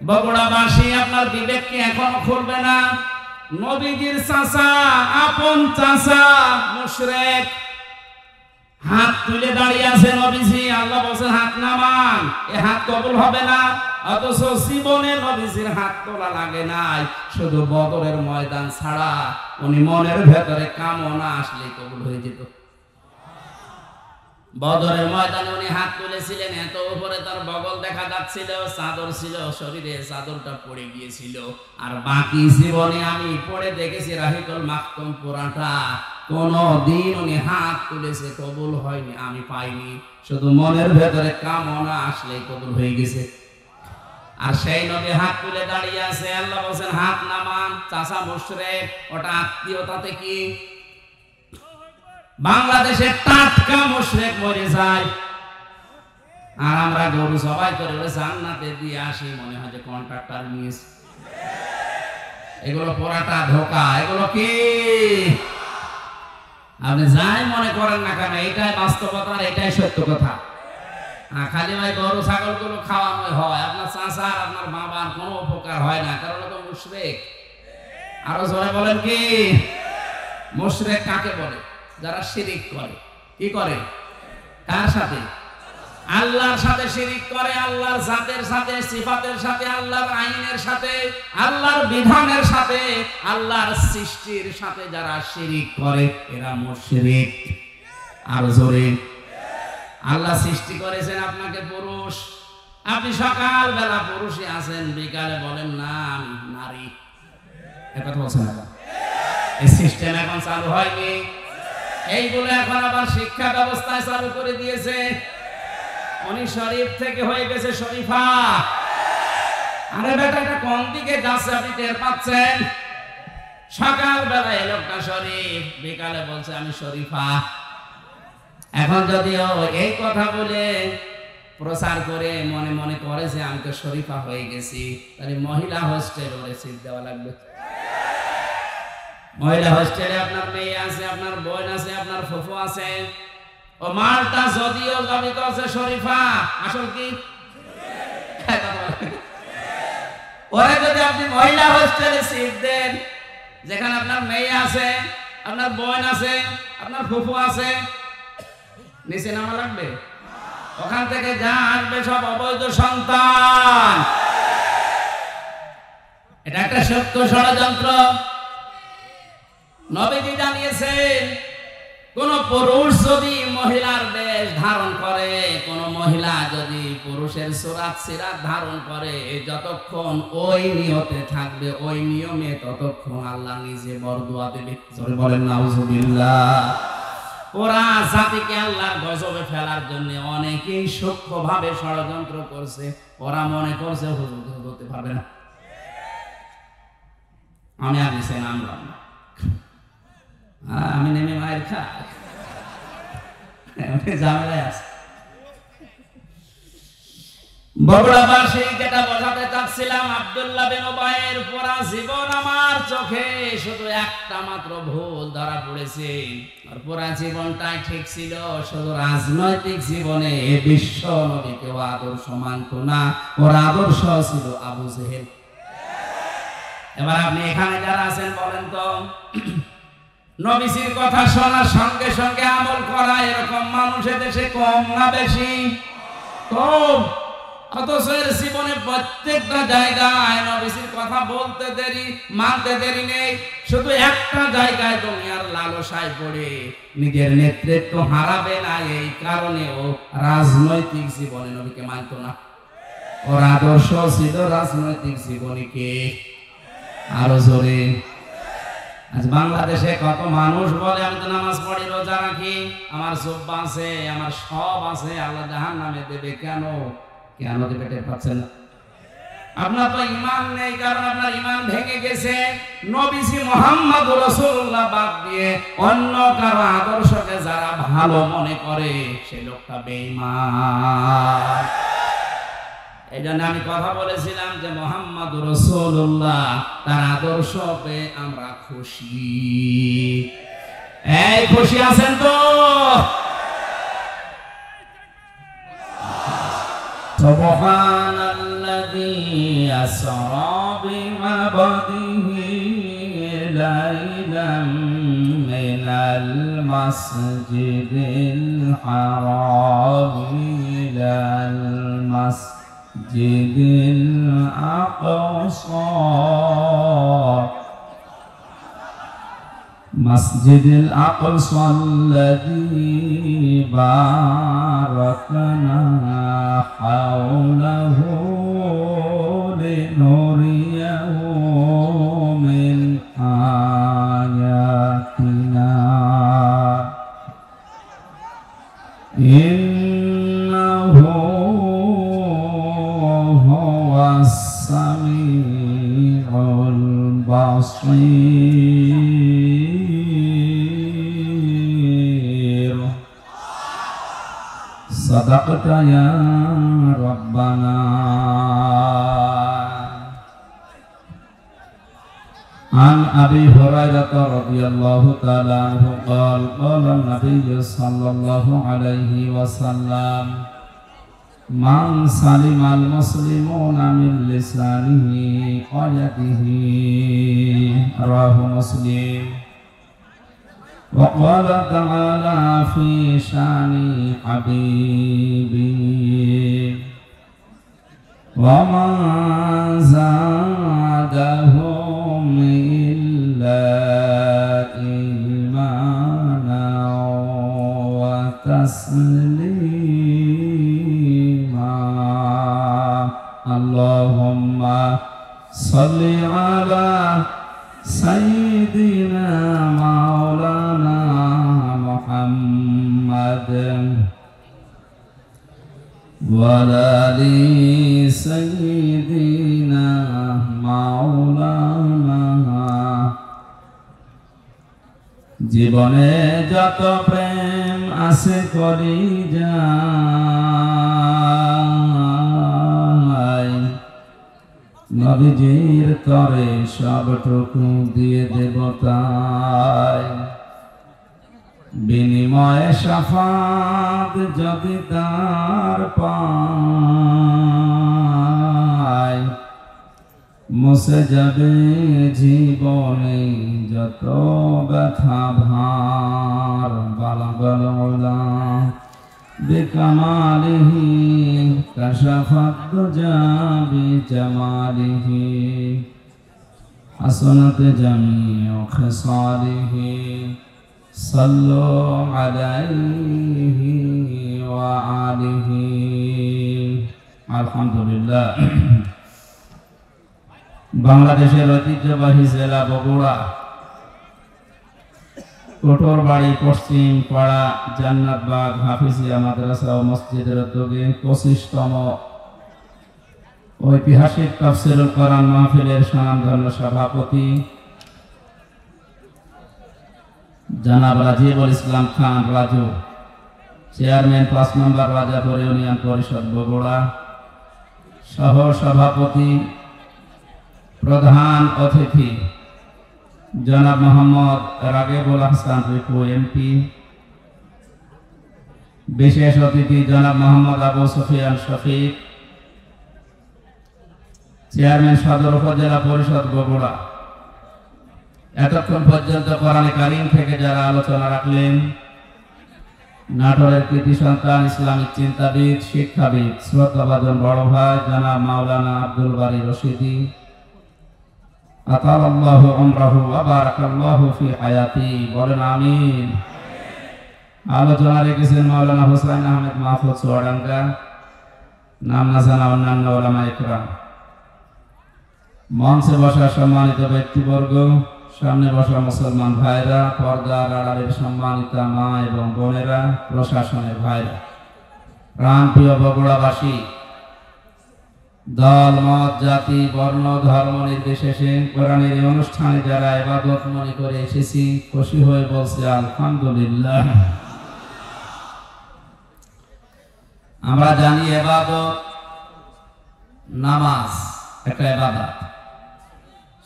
বগুড়াবাসী আপনার বিবেককে এখনো খুলবে না। নবীজির চাচা, আপন চাচা মুশরিক, হাত তুলে দাঁড়িয়ে আছে নবীজি। আল্লাহ বলেন হাত নামান, এ হাত কবুল হবে না। অথচ জীবনে নবীজির হাত তোলা লাগে নাই, শুধু বদরের ময়দান ছাড়া উনি মনের ভেতরে কামনা আসলে কবুল হয়ে যেত। বদরের ময়দানে উনি হাত তুলেছিলেন, এত উপরে তার বগল দেখা যাচ্ছিল, চাদর ছিল শরীরে, চাদরটা পড়ে গিয়েছিল। আর বাকি জীবনে আমি পড়ে দেখেছি রাহিকুল মাকতুম পুরাটা, কোনদিন উনি হাত তুলেছে কবুল হয়নি, আমি পাইনি। শুধু মনের ভেতরে কামনা আসলেই কবুল হয়ে গেছে। আর সেই নবী হাত তুলে দাঁড়িয়ে আছে। আল্লাহ বলেন হাত নামান। চাচা মুশরিক, ওটা আত্মীয়তাতে কি? বাংলাদেশে টাটকা মুশরিক মরে যায়, আর আমরা গরু সবাই করে জান্নাতে দিয়ে আসি, মনে হয় যে কন্ট্রাক্টর মিস। এগুলো পোড়াটা ধোকা। এগুলো কি আপনি যাই মনে করেন না কেন, এটাই বাস্তবতা, আর এটাই সত্য কথা। খালি ভাই গরু ছাগল গুলো খাওয়ানো হয়, আপনার চাচার আপনার বাবার কোনো উপকার হয় না, কারণ তো মুশরিক। আরো জোরে বলেন কি? মুশরিক কাকে বলে? যারা শিরিক করে। কি করে? কার সাথে? আল্লাহর সাথে শিরিক করে, আল্লাহর জাতের সাথে, সিফাতের সাথে, আল্লাহর আইনের সাথে, আল্লাহর বিধানের সাথে, আল্লাহর সৃষ্টির সাথে যারা শিরিক করে এরা মুশরিক। আর জোরে। আল্লাহ সৃষ্টি করেছেন আপনাকে পুরুষ, আপনি সকাল বেলা পুরুষই আছেন, বিকালে বলেন না আমি নারী। কথা বলছেন না? এই সিস্টেম এখন চালু হয়নি, এইগুলো এখন আবার শিক্ষা ব্যবস্থায় চালু করে দিয়েছে। উনি শরীফ থেকে হয়ে গেছে শরীফা। আরে বেটা, এটা কোন দিকে যাচ্ছে আপনি টের পাচ্ছেন? সকাল বেলা এই লোকটা শরীফ, বিকালে বলছে আমি শরীফা। এখন যদিও এই কথা বলে প্রচার করে মনে মনে করেছে আমি তো শরীফা হয়ে গেছি, তাহলে মহিলা হোস্টেল ওরে সিট দেওয়া লাগবে। মহিলা হোস্টেলে আপনার মেয়ে আছে, আপনার বোন আছে, আপনার ফুফু আছে। ও মালটা যদিও দাবি করছে শরীফা, আসল কি? ওরে যদি আপনি মহিলা হোস্টেলে সিট দেন, যেখানে আপনার মেয়ে আছে, আপনার বোন আছে, আপনার ফুফু আছে, নিচে নামা লাগবে? ওখান থেকে যা আসবে সব অবৈধ সন্তান। এটা একটা সত্য ষড়যন্ত্র। নবীজি জানিয়েছেন, কোন পুরুষ যদি মহিলার বেশ ধারণ করে, কোন মহিলা যদি পুরুষের সুরাত সিরাত ধারণ করে, যতক্ষণ ওই নিয়তে থাকবে, ওই নিয়মে, ততক্ষণ আল্লাহ নিজে বরদুয়া দেবে। জোরে বলেন নাউজুবিল্লাহ। ওরা জাতিকে আল্লাহর গজবে ফেলার জন্য অনেকেই সূক্ষ্মভাবে ষড়যন্ত্র করছে। ওরা মনে করছে হুজুর হতে পারবে না। আমি আর নিচে নামলাম না, আমি নেমে মায়ের খাই, ঝামেলায় আছে। বগুড়াবাসী যেটা বোঝাতে চাচ্ছিলাম, আব্দুল্লাহ বিন উবাইয়ের পুরা জীবন আমার চোখে শুধু একটা মাত্র ভুল ধরা পড়েছে। আর পুরা জীবনটাই ঠিক ছিল, শুধু রাজনৈতিক জীবনে বিশ্ব নবীকে আদর্শ মানত না, ওর আদর্শ ছিল আবু জেহেল। এবার আপনি এখানে যারা আছেন বলেন তো, নবীজির কথা শোনার সঙ্গে সঙ্গে আমল করা এরকম মানুষ দেশে কম না বেশি? কম। অথচ এর জীবনে প্রত্যেকটা জায়গায় নবীজির কথা বলতে দেরি, মানতে দেরি নেই। শুধু একটা জায়গায় দুনিয়ার লালসায় পড়ে নিজের নেতৃত্ব হারাবে না, এই কারণে ও রাজনৈতিক জীবনে নবীকে মানত না। ওর আদর্শ ছিল রাজনৈতিক জীবনীকে। আরো জোরে। আজ বাংলাদেশে কত মানুষ বলে আমি তো নামাজ পড়ি, রোজা রাখি, আমার জুব্বা আছে, আমার সব আছে, আল্লাহ জাহান্নামে দেবে। কেন? কেন দেবে টের পাচ্ছেন না? আপনার তো ঈমান নেই, কারণ আপনার ঈমান ভেঙে গেছে। নবীজি মুহাম্মদ রাসূলুল্লাহ বাদ দিয়ে অন্য কারো আদর্শকে যারা ভালো মনে করে, সেই লোকটা বেঈমান। এই জন্য আমি কথা বলেছিলাম যে মুহাম্মদ রাসূলুল্লাহ তার আদর্শ পেয়ে আমরা খুশি। এই খুশি আছেন তো? সুবহানাল্লাহ। الذي أسرى بعبده ليلا من المسجد الحرام إلى المسجد الأقصى مسجد الأقصى الذي باركنا حوله لنريه من آياتنا إنه هو السميع البصير صدقت يا ربنا. عن أبي هريرة رضي الله تعالى عنه قال قال النبي صلى الله عليه وسلم من سلم المسلمون من لسانه ويده رواه مسلم. وقال تعالى في شان حبيبي وما زادهم إلا إيمانا وتسليما. اللهم صل على سيدنا مولانا محمد وعلى آل سيدنا مولانا। জীবনে যত প্রেম আছে করি যাই নবীজির তরে সবটুকু দিয়ে দেব তাই বিনিময়ে শাফাত যদি তার পাই মুছে যাবে জীবনে যত ব্যথা ভার বালাগাল উলা বিকামালিহি কাশাফাত দুজা বিজামালিহি হাসানাত জামিউ খিসালিহি সাল্লু আলাইহি ওয়া আলিহি। আলহামদুলিল্লাহ। বাংলাদেশের ঐতিহ্যবাহী জেলা বগুড়া কোটরবাড়ি পশ্চিম পাড়া জান্নাতবাগ হাফিজিয়া মাদ্রাসা ও মসজিদের উদ্যোগে 25তম ঐতিহাসিক তাফসীরুল কোরআন মাহফিলের স্বনামধন্য সভাপতি জনাব রাজিবুল ইসলাম খান রাজু, চেয়ারম্যান 5 নম্বর রাজাপুর ইউনিয়ন পরিষদ বগুড়া, সহ সভাপতি প্রধান অতিথি জনাব মোহাম্মদ রাগিবুল হাসান রিপু এমপি, বিশেষ অতিথি জনাব মোহাম্মদ আবু সুফিয়ান শফিক, চেয়ারম্যান সদর উপজেলা পরিষদ বগুড়া। এতক্ষণ পর্যন্ত কোরআনে কারীম থেকে যারা আলোচনা রাখলেন, নাটোরের কৃতি সন্তান, ইসলামিক চিন্তাবিদ, শিক্ষাবিদ, শ্রদ্ধাভাজন বড় ভাই জনাব মাওলানা আব্দুল বারী রশিদি, আতালাল্লাহু উমরাহু ওয়া বারাকাল্লাহু ফি হায়াতি, বলেন আমিন। আলোচনা রেখেছেন মাওলানা হুসাইন আহমেদ মাহফুজ চুয়াডাঙ্গা, নাম না জানা অন্যান্য উলামায়ে কেরাম। মঞ্চে বসা সম্মানিত ব্যক্তিবর্গ, সামনে বসা মুসলমান ভাইরা, পর্দার আড়ালের সম্মানিতা মা এবং বোনেরা, প্রশাসনের ভাইরা, প্রাণপ্রিয় বগুড়াবাসী, দল মত জাতি বর্ণ ধর্ম নির্বিশেষে কোরআনের এই অনুষ্ঠানে যারা ইবাদত মনে করে এসেছি, খুশি হয়ে বলছে আলহামদুলিল্লাহ। আমরা জানি ইবাদত, নামাজ একটা ইবাদত।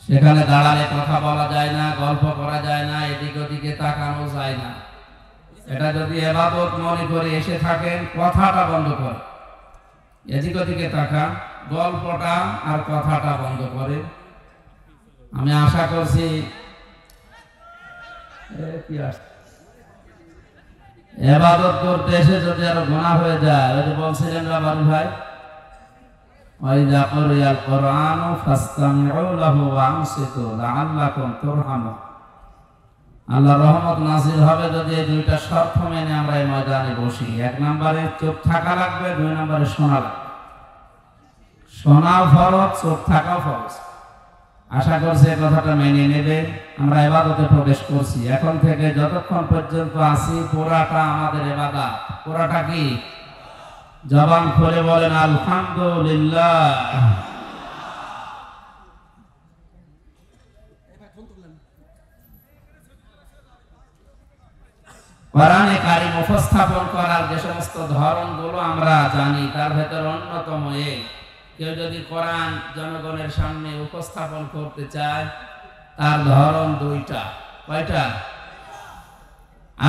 সেখানে দাঁড়ালে কথা বলা যায় না, গল্প করা যায় না, এদিক ওদিকে তাকানো যায় না। এটা যদি ইবাদত মনে করে এসে থাকেন, কথাটা বন্ধ করে এদিক ওদিকে তাকান, গল্পটা আর কথাটা বন্ধ করে। আমি আশা করছি ইবাদত করতে এসে যদি আরো গুনাহ হয়ে যায়, ওই যে বলছিলেন বাবু ভাই, ওয়াইযা কুরিয়াল কুরআনু ফাসতামিউ লাহু ওয়া আনসিতু লাআল্লাকুম তুরহামুন। আল্লাহর রহমত নাযিল হবে যদি এই দুইটা শর্ত মেনে আমরা এই ময়দানে বসি। এক নম্বরে চুপ থাকা লাগবে, দুই নম্বরে শোনা লাগবে। শোনা ফরজ, চুপ থাকা ফরজ। আশা করছি এই কথাটা মেনে নেবে। আমরা ইবাদতে প্রবেশ করছি, এখন থেকে যতক্ষণ পর্যন্ত আছি পুরাটা আমাদের ইবাদত। পুরাটা কি? জবান খুলে বলেন আলহামদুলিল্লাহ। কোরআনে কারীম উপস্থাপন করার যে সমস্ত ধরনগুলো আমরা জানি, তার ভেতর অন্যতম এই, কেউ যদি কোরআন জনগণের সামনে উপস্থাপন করতে চায়, তার ধরন দুইটা। কয়টা?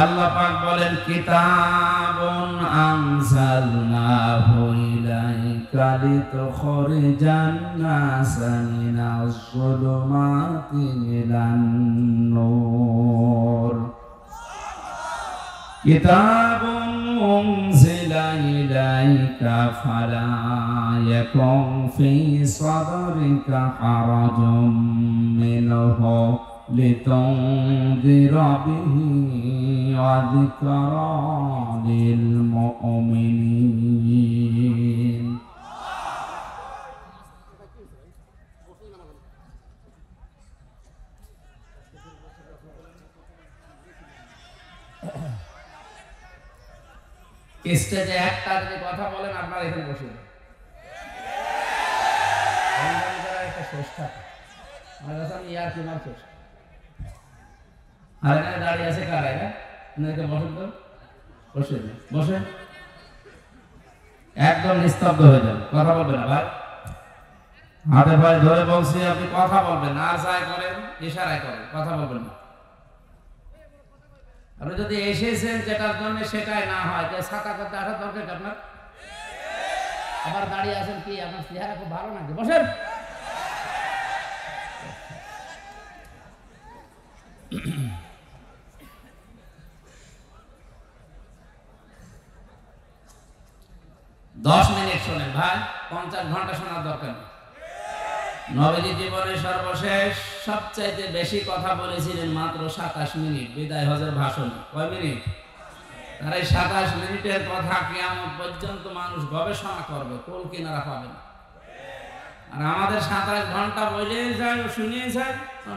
আল্লাহ পাক বলেন কিতাবুন আনজালনাহু ইলাইকা লিতুখরিজান নাসা মিনাজ যুলুমাতি ইলান নূর। কিতাবুন উনজিলা ইলাইকা ফালা ইয়াকুন ফি সাদরিকা হারাজুম মিনহু লিতুনযিরা বিহি ওয়া যিকরা লিল মুমিনিন। স্টেজে একটা যদি কথা বলেন, আপনারা এখানে বসে আর এখানে দাঁড়িয়ে আছে কারা? বসেন তো, বসে বসে একদম নিস্তব্ধ হয়ে যান, কথা বলবেন না ভাই। হাতে ভাই ধরে বলছি আপনি কথা বলবেন না, আর যাই করেন ইশারায় করেন, কথা বলবেন না। আপনি যদি এসেছেন যেটার জন্য সেটাই না হয়, যে ছাতা করতে আসার দরকার আপনার, আবার দাঁড়িয়ে আছেন কি আপনার চেহারা খুব ভালো নাকি? বসেন। দশ মিনিট শোনেন ভাই, 50 ঘন্টা শোনার দরকার নেই। নবীজি জীবনের সর্বশেষ সবচাইতে বেশি কথা বলেছিলেন মাত্র 27 মিনিট বিদায় হজের ভাষণ। কয় মিনিট? আর এই 27 মিনিটের কথা কিয়ামত পর্যন্ত মানুষ গবেষণা করবে, কোল কিনারা পাবে না। আর আমাদের 27 ঘন্টা বলে যায় ও শুনিয়ে যায়,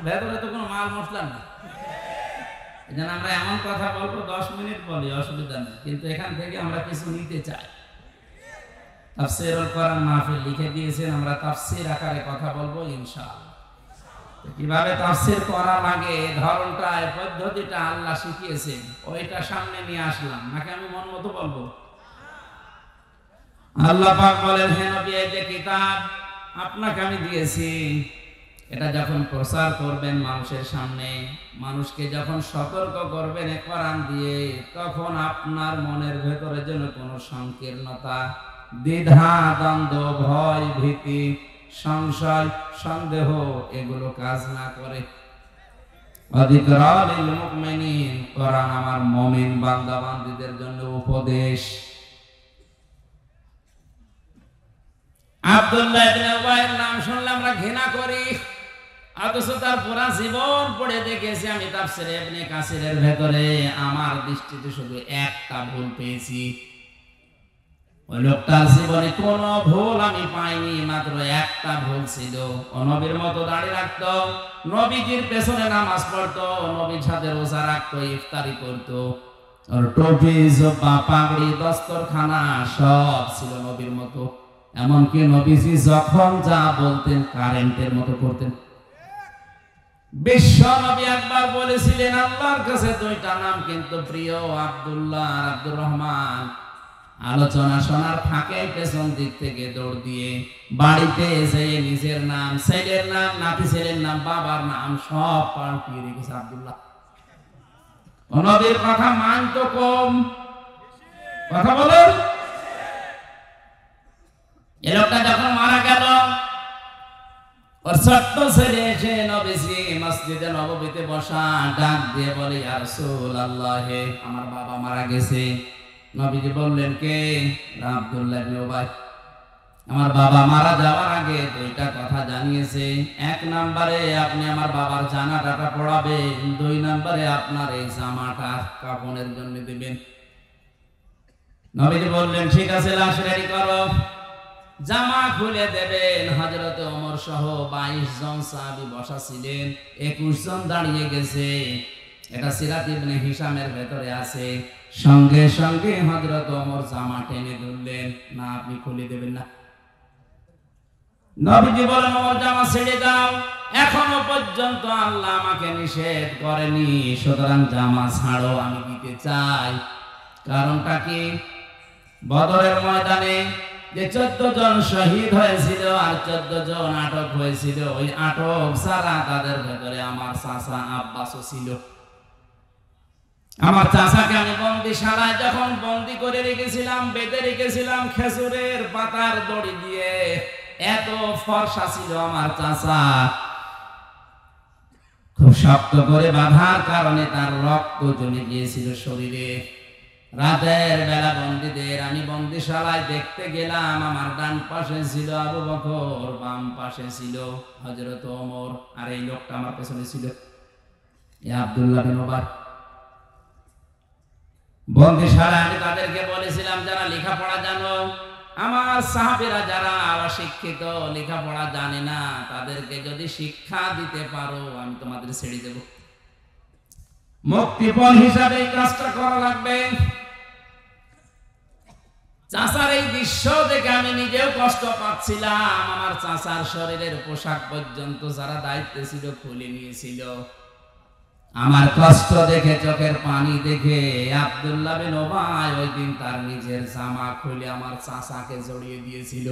ভেতরে তো কোনো মাল মশলা না। এই জন্য আমরা এমন কথা বলবো 10 মিনিট বলি, অসুবিধা নেই, কিন্তু এখান থেকে আমরা কিছু নিতে চাই। তাফসীরুল কোরআন মাহফিল লিখে দিয়েছেন, আমরা তাফসীর আকারে কথা বলবো ইনশাআল্লাহ। কিভাবে তাফসীর করা লাগে, ধরনটা, পদ্ধতিটা আল্লাহ শিখিয়েছেন, ওইটা সামনে নিয়ে আসলাম, নাকি আমি মন মতো বলবো? আল্লাহ পাক বলেন, হে নবী, এই যে কিতাব আপনাকে আমি দিয়েছি, এটা যখন প্রচার করবেন মানুষের সামনে, মানুষকে যখন সতর্ক করবেন এই কোরআন দিয়ে, তখন আপনার মনের ভেতরে যেন কোনো সংকীর্ণতা, দ্বিধা, দ্বন্দ্ব, ভয়, ভীতি, সংশয়, সন্দেহ এগুলো কাজ না করে। ওয়াযিকরা লিল মুমিনিন, কোরআন আমার মুমিন বান্দা বান্দীদের জন্য উপদেশ। আব্দুল্লাহ ইবনে উবাইয়ের নাম শুনলে আমরা ঘৃণা করি, অথচ তার পুরা জীবন পড়ে দেখেছি আমি তাফসীরে ইবনে কাসিরের ভেতরে, আমার দৃষ্টিতে শুধু একটা ভুল পেয়েছি। ওই লোকটার জীবনে কোনো ভুল আমি পাইনি, মাত্র একটা ভুল ছিল। ও নবীর মতো দাঁড়িয়ে রাখতো, নবীজির পেছনে নামাজ পড়তো, নবীর সাথে রোজা রাখতো, ইফতারি করতো, আর টুপি, জুব্বা, পাগড়ি, দস্তরখানা সব ছিল নবীর মতো। এমনকি নবীজি যখন যা বলতেন কারেন্টের মতো করতেন। বিশ্ব নবী একবার বলেছিলেন, আল্লাহর কাছে দুইটা নাম কিন্তু প্রিয়, আব্দুল্লাহ আর আব্দুর রহমান। আলোচনা শোনার ফাঁকে পেছন দিক থেকে দৌড় দিয়ে বাড়িতে এসে নিজের নাম, ছেলের নাম, নাতি ছেলের নাম, বাবার নাম সব পাল্টিয়ে রেখেছে আব্দুল্লাহ। নবীর কথা মানতো কম, কথা বলেন। এ লোকটা যখন মারা গেল, ওর ছোট্ট ছেলে এসে নবীজি মসজিদে নববীতে বসা, ডাক দিয়ে বলে, ইয়া রাসূলুল্লাহ, আমার বাবা মারা গেছে। নবীজি বললেন, কে? আব্দুল্লাহ ইবনে উবাই। আমার বাবা মারা যাওয়ার আগে দুইটা কথা জানিয়েছে। এক নম্বরে আপনি আমার বাবার জানাজাটা পড়াবেন, দুই নম্বরে আপনার এই জামাটা কাফনের জন্য দিবেন। নবীজি বললেন, ঠিক আছে, লাশ রেডি করো। জামা খুলে দেবেন। হযরত ওমর সহ 22 জন সাহাবী বসা ছিলেন, 21 জন দাঁড়িয়ে গেছে। এটা সিরাত ইবনে হিশামের ভেতরে আছে। সঙ্গে সঙ্গে হযরত ওমর জামা টেনে ধরলেন, না আপনি খুলে দেবেন না। নবীজি বলেন, ওমর জামা ছেড়ে দাও, এখনো পর্যন্ত আল্লাহ আমাকে নিষেধ করেনি, সুতরাং জামা ছাড়ো, আমি দিতে চাই। কারণটা কি? বদরের ময়দানে যে 14 জন শহীদ হয়েছিল আর 14 জন আটক হয়েছিল, ওই আটক সারা তাদের ভেতরে আমার চাচা আব্বাসও ছিল। আমার চাচাকে আমি বন্দিশালায় যখন বন্দি করে রেখেছিলাম, বেঁধে রেখেছিলাম খেজুরের পাতার দড়ি দিয়ে, এত ফর্সা ছিল আমার চাচা। খুব শক্ত করে বাঁধার কারণে তার রক্ত জমে গিয়েছিল শরীরে। রাতের বেলা বন্দীদের আমি বন্দিশালায় দেখতে গেলাম। আমার ডান পাশে ছিল আবু বকর, বাম পাশে ছিল হযরত ওমর, আর এই লোকটা আমার পেছনে ছিল আব্দুল্লাহ বিন উবাই। বন্দিশালায় আমি তাদেরকে বলেছিলাম, যারা লেখাপড়া জানো, আমার সাহাবীরা যারা অশিক্ষিত, লেখাপড়া জানে না, তাদেরকে যদি শিক্ষা দিতে পারো আমি তোমাদের ছেড়ে দেব। মুক্তিপণ হিসাবে এই কাজটা করা লাগবে। চাচার এই দৃশ্য দেখে আমি নিজেও কষ্ট পাচ্ছিলাম। আমার চাচার শরীরের পোশাক পর্যন্ত যারা দায়িত্বে ছিল খুলে নিয়েছিল। আমার কষ্ট দেখে, চোখের পানি দেখে আব্দুল্লাহ বিন উবাই ওই দিন তার নিজের জামা খুলে আমার চাচাকে জড়িয়ে দিয়েছিল।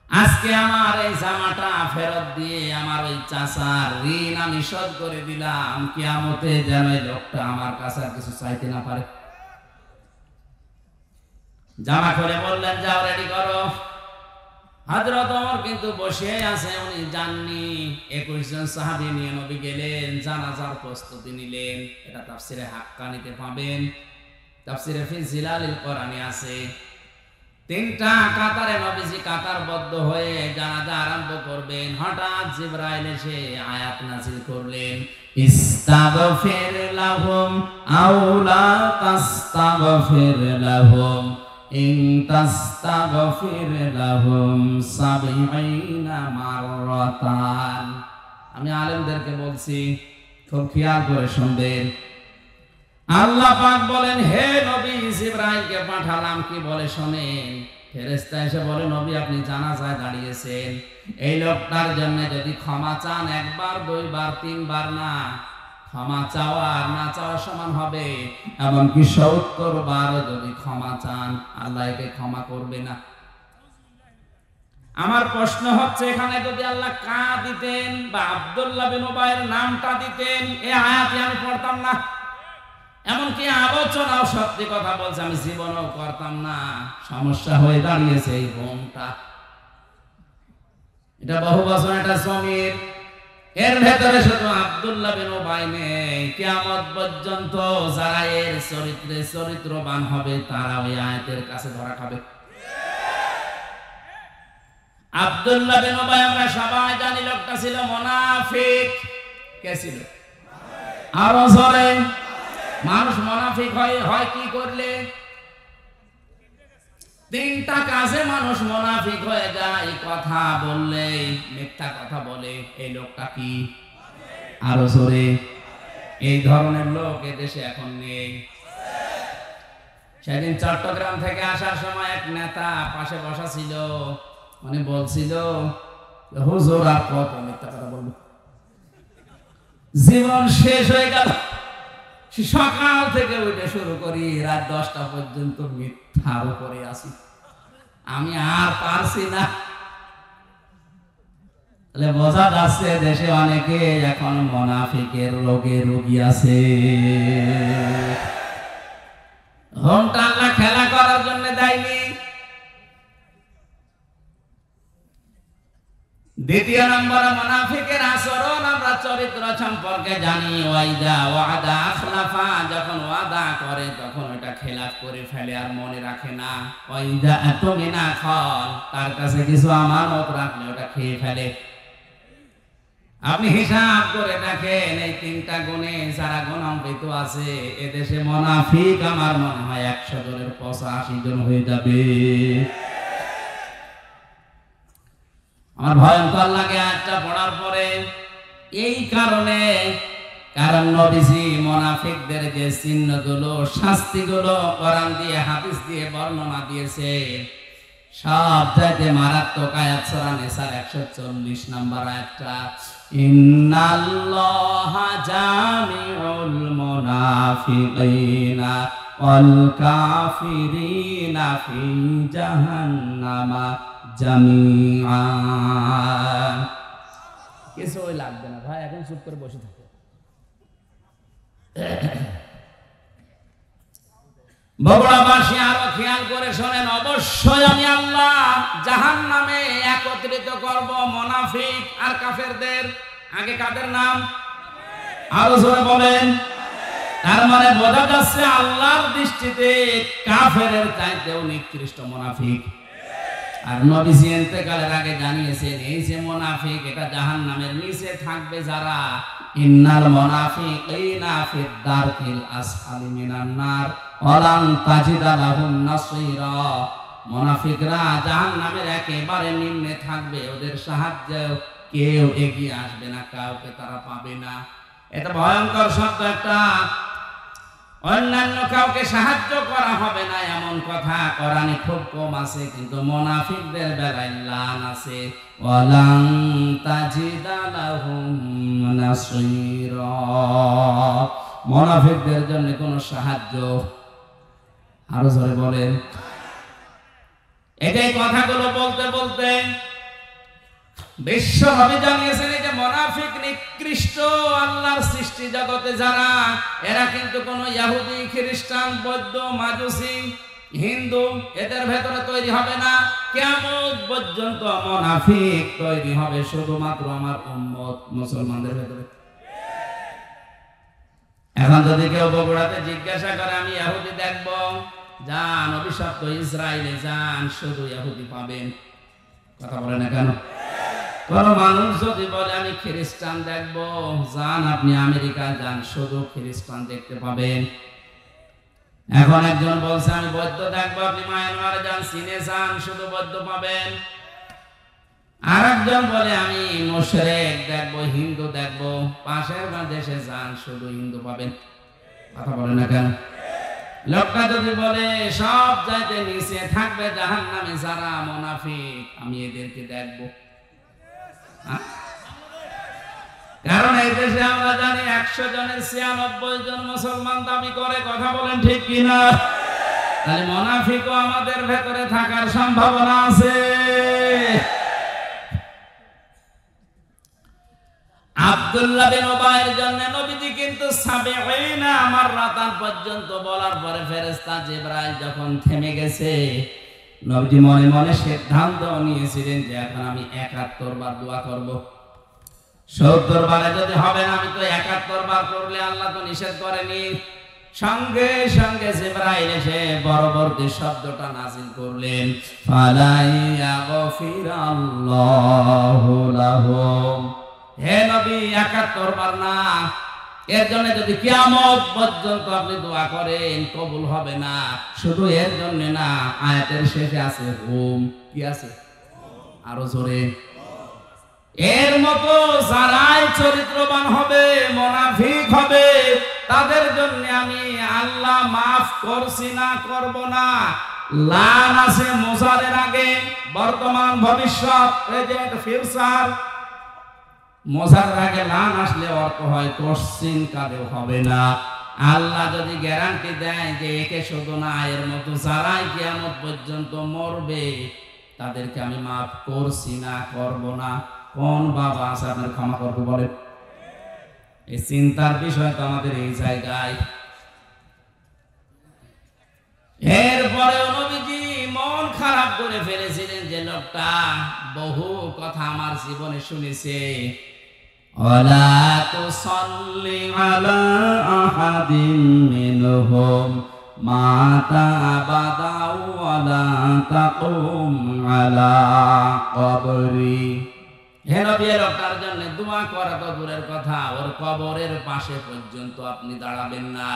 আজকে আমার এই জামাটা ফেরত দিয়ে আমার ওই চাচার ঋণ আমি শোধ করে দিলাম। কিয়ামতে যেন এই লোকটা আমার কাছে আর কিছু চাইতে না পারে। জামা খুলে বললেন, যাও রেডি করো। হযরত ওমর কিন্তু বসে আছে, উনি যাননি। 21 জন সাহাবী নিয়ে নবী গেলেন, জানাজার প্রস্তুতি নিলেন। এটা তাফসিরে হাক্কানিতে পাবেন, তাফসিরে ফি জিলালিল কোরআনে আছে। 3টা কাতারে নবীজি কাতারবদ্ধ হয়ে জানাজা আরম্ভ করবেন। হঠাৎ জিবরাইল এসে আয়াত নাযিল করলেন, ইস্তাগফির লাহুম আও লা তাস্তাগফির লাহুম ইন তাস্তাগফির লাহুম 70 মাররাতান। আমি আলেমদেরকে বলছি, খুব খেয়াল করে শুনবেন। আল্লাহ পাক বলেন, হে নবী, জিবরাইলকে পাঠালাম, কি বলে শোনেন। ফেরেশতা এসে বলে, নবী আপনি জানাজায় দাঁড়িয়েছেন, এই লোকটার জন্য যদি ক্ষমা চান, 1 বার 2 বার 3 বার না, ক্ষমা চাওয়া আর না চাওয়া সমান হবে। এমনকি 70 বার যদি ক্ষমা চান, আল্লাহ একে ক্ষমা করবে না। আমার প্রশ্ন হচ্ছে, এখানে যদি আল্লাহ কা দিতেন বা আব্দুল্লাহ বিন উবাইয়ের নামটা দিতেন, এই আয়াতই আমি পড়তাম না। এমনকি আলোচনাও সত্যি কথা বলছে, আমি জীবনেও করতাম না। সমস্যা হয়ে দাঁড়িয়েছে এই বোমটা। এটা বহু বছর একটা জমির, এর ভেতরে শুধু আব্দুল্লাহ বিন উবাই নেই। কিয়ামত পর্যন্ত যারা এর চরিত্রে চরিত্রবান হবে, তারা ওই আয়াতের কাছে ধরা খাবে। আব্দুল্লাহ বিন উবাই আমরা সবাই জানি, লোকটা ছিল মুনাফিক। কে ছিল? আরো জোরে। মানুষ মুনাফিক হয় কি করলে? 3টা কাজে মানুষ মুনাফিক হয়ে যায়। কথা বললে মিথ্যা কথা বলে। এই লোকটা কি? আরো জোরে। এই ধরনের লোক এদেশে এখন নেই। সেদিন চট্টগ্রাম থেকে আসার সময় এক নেতা পাশে বসা ছিল, মানে বলছিল, হুজুর আর কত মিথ্যা কথা বলবো, জীবন শেষ হয়ে গেল। সকাল থেকে ওইটা শুরু করি, রাত 10টা পর্যন্ত মিথ্যার উপরে আসি, আমি আর পারছি না। তাহলে বোঝা যাচ্ছে দেশে অনেকে এখন মুনাফিকের রোগে রোগী আছে। ঘন্টা আল্লাহ খেলা করার জন্য দেয়নি। দ্বিতীয় নম্বর মুনাফিকের আচরণ আমরা চরিত্র সম্পর্কে জানি। ওয়াইদা ওয়াদা আখলাফা, যখন ওয়াদা করে তখন ওটা খেলাফ করে ফেলে আর মনে রাখে না। ওয়াইদা আতুমিনা খান, তার কাছে কিছু আমানত রাখলে ওটা খেয়ে ফেলে। আপনি হিসাব করে দেখেন এই তিনটা গুণে যারা গুণান্বিত আছে এদেশে মুনাফিক আমার মনে হয় 100 জনের 85 জন হয়ে যাবে। আমার ভয়ঙ্কর লাগে আয়াতটা পড়ার পরে এই কারণে, কারণ নবীজি মুনাফিকদের যে চিহ্নগুলো শাস্তিগুলো কোরআন দিয়ে হাদিস দিয়ে বর্ণনা দিয়েছে সব চাইতে মারাত্মক আয়াত সূরা নিসার 140 নম্বর আয়াতটা, ইন্নাল্লাহা জামিউল মুনাফিকিনা ওয়াল কাফিরিনা ফি জাহান্নামা জামিআ। কিছুই লাগবে না ভাই, এখন চুপ করে বসে থাকো। বগুড়াবাসী আরো খেয়াল করে শোনেন, অবশ্যই আমি আল্লাহ জাহান্নামে একত্রিত করব মুনাফিক আর কাফেরদের। আগে কাদের নাম? আরো জোরে বলেন। তার মানে বোঝা যাচ্ছে আল্লাহর দৃষ্টিতে কাফেরের চাইতেও নিকৃষ্ট মুনাফিক। আর নবীজি ইন্তেকালের আগে জানিয়েছেন এই যে মুনাফিক এটা জাহান্নামের নিচে থাকবে যারা, ইন্নাল মুনাফিকিনা ফিদ দারকিল আসফালি মিনান নার ওয়ালান তাজিদা লাহুম নাসীরা। মুনাফিকরা জাহান্নামের একেবারে নিম্নে থাকবে, ওদের সাহায্যে কেউ এগিয়ে আসবে না, কাউকে তারা পাবে না। এটা ভয়ঙ্কর শব্দ একটা। অন্যান্য কাউকে সাহায্য করা হবে না এমন কথা কোরআনে খুব কম আছে, কিন্তু মুনাফিকদের বেলায় লান আছে, ওয়ালান তাজিদা লাহুম নাসীরা। মুনাফিকদের জন্য কোনো সাহায্য, আরো জোরে বলেন। এটাই কথাগুলো বলতে বলতে বিশ্ব নবী জানিয়েছেন এই যে মুনাফিক নিকৃষ্ট আল্লাহর সৃষ্টি জগতে যারা, এরা কিন্তু কোনো ইহুদি খ্রিস্টান বৌদ্ধ মাজুসি হিন্দু এদের ভেতরে তৈরি হবে না। কিয়ামত পর্যন্ত মুনাফিক তৈরি হবে শুধুমাত্র আমার উম্মত মুসলমানদের ভেতরে। এখন যদি কেউ বগুড়াতে জিজ্ঞাসা করে আমি ইহুদি দেখব, যান অভিশপ্ত ইসরায়েলে যান, শুধু ইহুদি পাবেন। কথা বলে না কেন? কোন মানুষ যদি বলে আমি খ্রিস্টান দেখব, যান আপনি আমেরিকা যান, শুধু খ্রিস্টান দেখতে পাবেন। এখন একজন বলছে আমি বৌদ্ধ দেখবো, আপনি মায়ানমারে যান, চীনে যান, শুধু বৌদ্ধ পাবেন। আর একজন বলে আমি মুশরিক দেখবো, হিন্দু দেখবো, পাশের দেশে যান, শুধু হিন্দু পাবেন। কথা বলে না কেন? লোকটা যদি বলে সব চাইতে নিচে থাকবে জাহান্নামে যারা মুনাফিক, আমি এদেরকে দেখবো। কারণ এই দেশে আমরা জানি 100 জনের 96 জন মুসলমান দাবি করে। কথা বলেন ঠিক কিনা? তাহলে মুনাফিকও আমাদের ভেতরে থাকার সম্ভাবনা আছে। আব্দুল্লাহ বিন উবাইয়ের জন্য নবীজি কিন্তু 70 মাররাতান পর্যন্ত বলার পরে ফেরেশতা জিবরাইল যখন থেমে গেছে, নবীজি মনে মনে সিদ্ধান্ত নিয়েছিলেন যে এখন আমি 71 বার দোয়া করব। 70 বারে যদি হবে না, আমি তো 71 বার করলে আল্লাহ তো নিষেধ করেনি। সঙ্গে সঙ্গে জিবরাইল এসে পরবর্তী শব্দটা নাযিল করলেন, ফালাইয়া গফিরাল্লাহু লাহুম। হে নবী 71 বার না, এর জন্য যদি কিয়ামত পর্যন্ত আপনি দোয়া করেন কবুল হবে না। শুধু এর জন্য না, আয়াতের শেষে আছে হুম। কি আছে? আরো জোরে। এর মতো যারাই চরিত্রবান হবে, মুনাফিক হবে, তাদের জন্য আমি আল্লাহ মাফ করছি না, করব না। লান আছে মুজারের আগে, বর্তমান ভবিষ্যৎ, প্রেজেন্ট ফিউচার। মোজার আগে লান আসলে অর্থ হয় কোশ্চিন কালেও হবে না। আল্লাহ যদি গ্যারান্টি দেয় যে একে শুধু না, এর মতো যারাই কিয়ামত পর্যন্ত মরবে তাদেরকে আমি মাফ করছি না, করব না, কোন বাবা আছে আপনার ক্ষমা করবে বলে? এই চিন্তার বিষয় তো আমাদের এই জায়গায়। এরপরে নবীজি মন খারাপ করে ফেলেছিলেন যে লোকটা বহু কথা আমার জীবনে শুনেছে। ওয়ালা তুসাল্লি আলা আহাদিন মিনহুম মাতা আবাদা ওয়ালা তাকুম আলা কবরি। হে নবী, লোকটার জন্য দোয়া করা তো দূরের কথা, ওর কবরের পাশে পর্যন্ত আপনি দাঁড়াবেন না।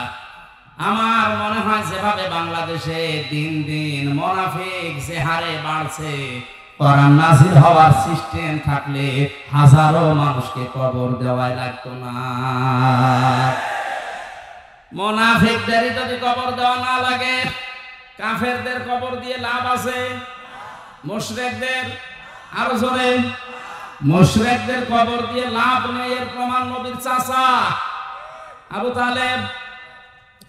আমার মনে হয় যেভাবে বাংলাদেশে দিন দিন মুনাফিক যে হারে বাড়ছে, কোরআন নাযিল হওয়ার সিস্টেম থাকলে হাজারো মানুষকে কবর দেওয়াই লাগতো না। মুনাফিকদেরই যদি কবর দেওয়া না লাগে, কাফেরদের কবর দিয়ে লাভ আছে? মুশরিকদের, আরো জোরে, মুশরিকদের কবর দিয়ে লাভ নেই। এর প্রমাণ নবীর চাচা আবু তালেব।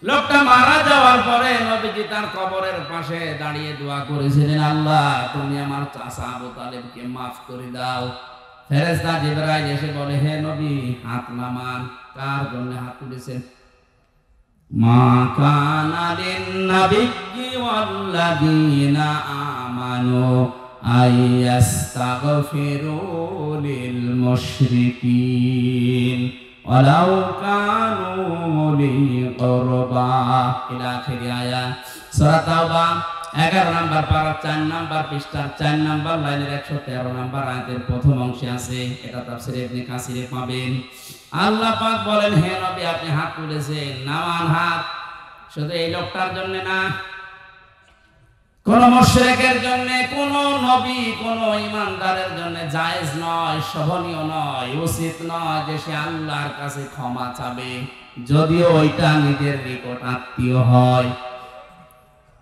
লোকটা মারা যাওয়ার পরে নবীজি তার কবরের পাশে দাঁড়িয়ে দোয়া করেছিলেন, আল্লাহ তুমি আমার চাচা আবু তালেবকে মাফ করে দাও। ফেরেশতা জিবরাইল এসে বলে, হে নবী হাত নামান। কার জন্য হাত তুলেছেন? মা কানা লিন-নাবিয়্যি ওয়াল্লাযীনা আমানু আইয়াস্তাগফিরু লিল মুশরিকিন ওয়ালাউ কানু উলি কুরবা ইলা আখিরি আয়াত। সূরা তাওবা 11 নম্বর পারা 4 নম্বর পৃষ্ঠার 4 নম্বর লাইনের 113 নম্বর আয়াতের প্রথম অংশে আছে। এটা তাফসীরে ইবনে কাসিরে পাবেন। আল্লাহ পাক বলেন, হে নবী আপনি হাত তুলেছেন, নামান হাত। শুধু এই লোকটার জন্য না, কোন মুশরিকের জন্য, কোন নবী, কোন ঈমানদারের জন্য জায়েজ নয়, শোভনীয় নয়, উচিত নয় যে সে আল্লাহর কাছে ক্ষমা চাবে, যদিও ওইটা নিজের নিকট আত্মীয় হয়।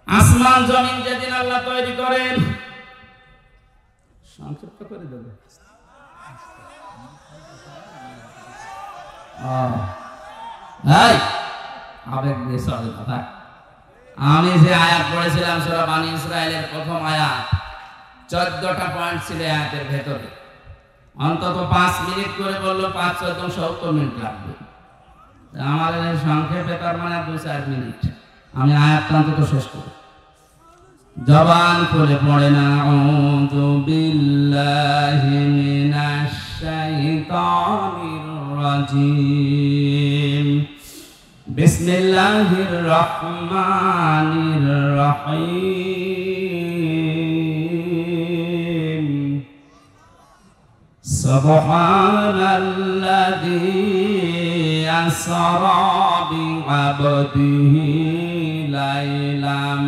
আসমান জমিন যেদিন আল্লাহ তৈরি করেন, সংক্ষিপ্ত করে দেব, আবেগ দিয়ে চলে কথা। আমি যে আয়াত পড়েছিলাম সূরা বানী ইসরাঈলের প্রথম আয়াত, 14টা পয়েন্ট ছিল আয়াতের ভেতরে। অন্তত 5 মিনিট করে বললো 5-14 70 মিনিট লাগবে। আমাদের সংক্ষেপে তার মানে 2-4 মিনিট। আমি আয়াতটা অন্তত শেষ করি। জবান খুলে পড়ে না, আউযু বিল্লাহি মিনাশ শাইতানির রাজিম, বিসমিল্লাহির রহমানির রহিম, সুবহানাল্লাযী আসরা বিআবদিহি লাইলাম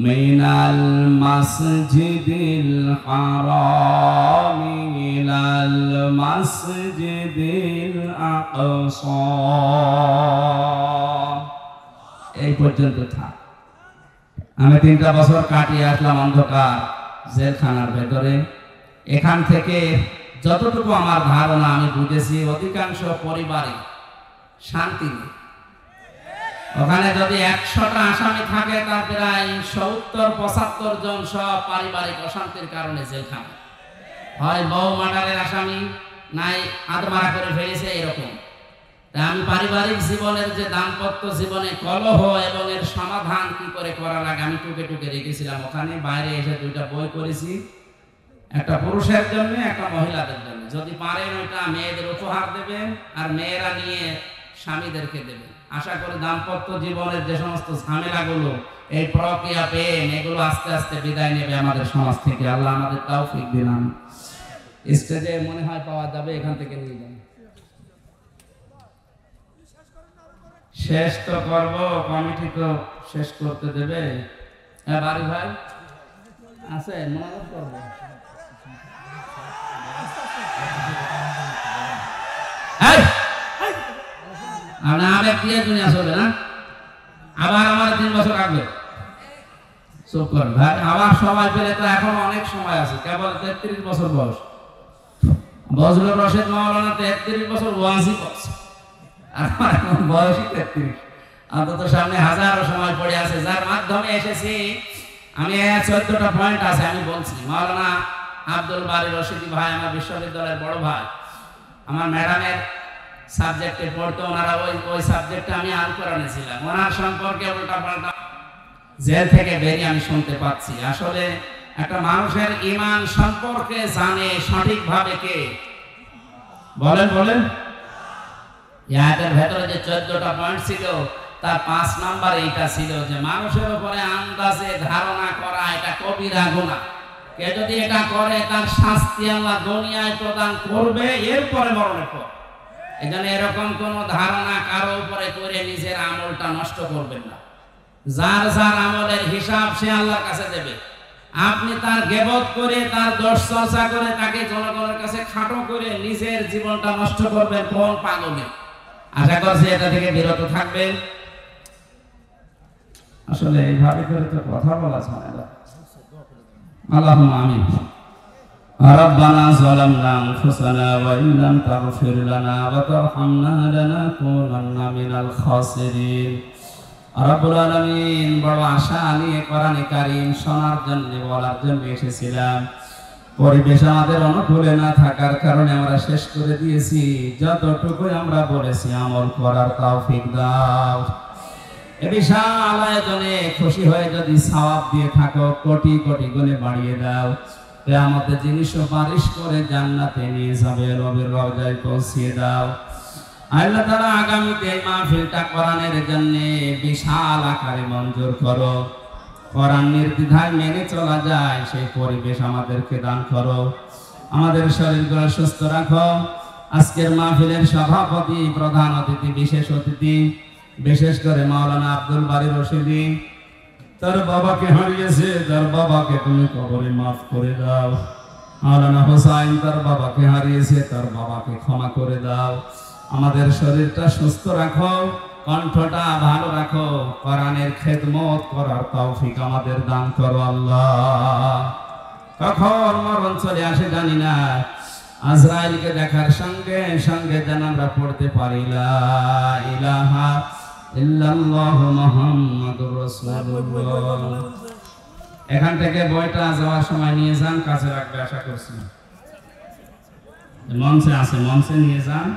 মিনাল মাসজিদিল হারাম ইলাল মাসজিদিল আকসা। এই পর্যন্ত থাক। আমি 3টা বছর কাটিয়ে আসলাম অন্ধকার জেলখানার ভেতরে। এখান থেকে যতটুকু আমার ধারণা আমি বুঝেছি, অধিকাংশ পরিবারে শান্তি নেই। ওখানে যদি 100টা আসামি থাকে, তার প্রায় 70-75 জন সব পারিবারিক অশান্তির কারণে জেলখানা। হয় বউ মার্ডারের আসামি, নাই আত্মহত্যা করে ফেলেছে, এরকম। আমি পারিবারিক জীবনের যে দাম্পত্য জীবনে কলহ এবং এর সমাধান কি করে করা লাগে আমি টুকে টুকে রেখেছিলাম ওখানে। বাইরে এসে 2টা বই করেছি, একটা পুরুষের জন্য, একটা মহিলাদের জন্য। যদি পারেন ওইটা মেয়েদের উপহার দেবেন, আর মেয়েরা নিয়ে স্বামীদেরকে দেবেন। আশা করি দাম্পত্য জীবনের যে সমস্ত ঝামেলাগুলো, এই প্রক্রিয়া প্রেম, এগুলো আস্তে আস্তে বিদায় নেবে আমাদের সমাজ থেকে। আল্লাহ আমাদের তৌফিক দিন। স্টেজে মনে হয় পাওয়া যাবে, এখান থেকে নিয়ে যান। শেষ তো করবো, কমিটি তো শেষ করতে দেবে। হ্যাঁ বাড়ি ভাই আছে, মনে করবো। আবেগ দিয়ে দুনিয়া চলে না। আবার আমার 3 বছর আগে চুপ কর ভাই। আবার সময় পেলে তো এখন অনেক সময় আছে, কেবল 33 বছর বয়স। বজলুর রশিদ মাওলানা 33 বছর ওয়াজি করছে, আমার এখন বয়সই 33। অন্তত সামনে হাজারো সময় পড়ে আছে, যার মাধ্যমে এসেছি আমি। 14টা পয়েন্ট আছে আমি বলছি। মাওলানা আব্দুল বারী রশিদি ভাই আমার বিশ্ববিদ্যালয়ের বড় ভাই, আমার ম্যাডামের সাবজেক্টে পড়তো। ওনারা ওই সাবজেক্টে আমি আল কোরআনে ছিলাম। ওনার সম্পর্কে উল্টা পাল্টা জেল থেকে বেরিয়ে আমি শুনতে পাচ্ছি আসলে একটা মানুষের ঈমান সম্পর্কে জানে সঠিকভাবে কে? বলেন বলেন। ইয়াদের ভেতরে যে 14টা পয়েন্ট ছিল তার 5 নাম্বার এইটা ছিল যে মানুষের উপরে আন্দাজে ধারণা করা এটা কবিরা গুনাহ। কে যদি এটা করে তার শাস্তি আল্লাহ দুনিয়ায় প্রদান করবে এরপরে মরণের পর। এখানে এরকম কোন ধারণা কারো উপরে করে নিজের আমলটা নষ্ট করবেন না। যার যার আমলের হিসাব সে আল্লাহর কাছে দেবে। আপনি তার গীবত করে তার দোষ চর্চা করে তাকে জনগণের কাছে খাটো করে নিজের জীবনটা নষ্ট করবেন কোন পাগলে? আশা করছি এটা থেকে বিরত থাকবেন। আসলে এইভাবে করে তো কথা বলা যায় না। আল্লাহুম্মা আমিন। ربنا ظلمنا أنفسنا وإن لم تغفر لنا وترحمنا لنكونن من الخاسرين রব্বুল আলামিন বড় আশা নিয়ে কোরআনে কারীম শোনার জন্য বলার জন্য এসেছিলাম। পরিবেশ আমাদের অনুকূলে না থাকার কারণে আমরা শেষ করে দিয়েছি। যতটুকু আমরা বলেছি আমল করার তৌফিক দাও। এই বিশাল আয়োজনে খুশি হয়ে যদি সওয়াব দিয়ে থাকো কোটি কোটি গুণে বাড়িয়ে দাও। কিয়ামতের দিন সুপারিশ করে জান্নাতে নিয়ে যাবে, নবীর রওজায় পৌঁছিয়ে দাও। আল্লাহ তাআলা আগামীতে এই মাহফিলটা কোরআনের জন্য বিশাল আকারে মঞ্জুর করো। কোরআন নির্দ্বিধায় মেনে চলা যায় সেই পরিবেশ আমাদেরকে দান করো। আমাদের শরীরগুলো সুস্থ রাখো। আজকের মাহফিলের সভাপতি, প্রধান অতিথি, বিশেষ অতিথি, বিশেষ করে মাওলানা আব্দুল বারী রশিদি, তার বাবাকে হারিয়েছে, তার বাবাকে তুমি কবরে মাফ করে দাও। মাওলানা হোসাইন তার বাবাকে হারিয়েছে, তার বাবাকে ক্ষমা করে দাও। আমাদের শরীরটা সুস্থ রাখো, কণ্ঠটা ভালো রাখো, কোরআনের খেদমত করার তৌফিক আমাদের দান করো আল্লাহ। কখন মরণ চলে আসে জানি না, আজরাইলকে দেখার সঙ্গে সঙ্গে যেন আমরা পড়তে পারি লা ইলাহা ইল্লাল্লাহু মুহাম্মাদুর রাসূলুল্লাহ। এখান থেকে বইটা যাওয়ার সময় নিয়ে যান, কাছে রাখবে আশা করছি। মঞ্চে আছে, মঞ্চে নিয়ে যান।